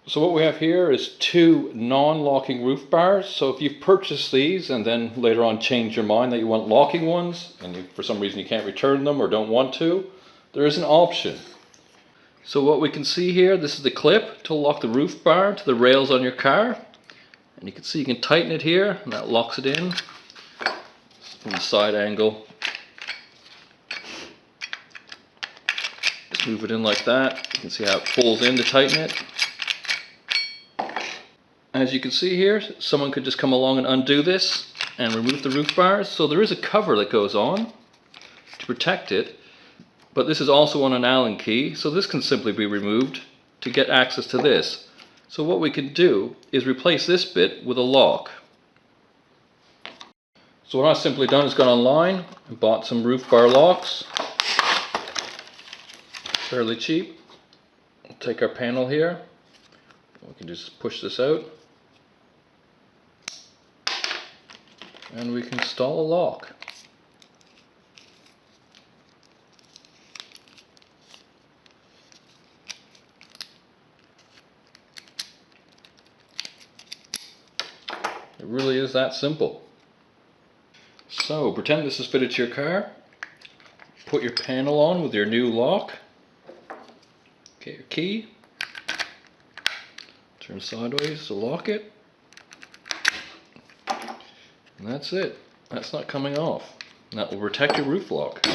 So what we have here is two non-locking roof bars. So if you've purchased these and then later on change your mind that you want locking ones, and for some reason you can't return them or don't want to, there is an option. So what we can see here, this is the clip to lock the roof bar to the rails on your car. And you can see you can tighten it here, and that locks it in from the side angle. Just move it in like that. You can see how it pulls in to tighten it. As you can see here, someone could just come along and undo this and remove the roof bars. So there is a cover that goes on to protect it, but this is also on an Allen key, so this can simply be removed to get access to this. So what we can do is replace this bit with a lock. So what I've simply done is gone online and bought some roof bar locks. Fairly cheap. We'll take our panel here. We can just push this out. And we can install a lock. It really is that simple. So pretend this is fitted to your car. Put your panel on with your new lock. Get your key. Turn sideways to lock it. And that's it. That's not coming off. And that will protect your roof lock.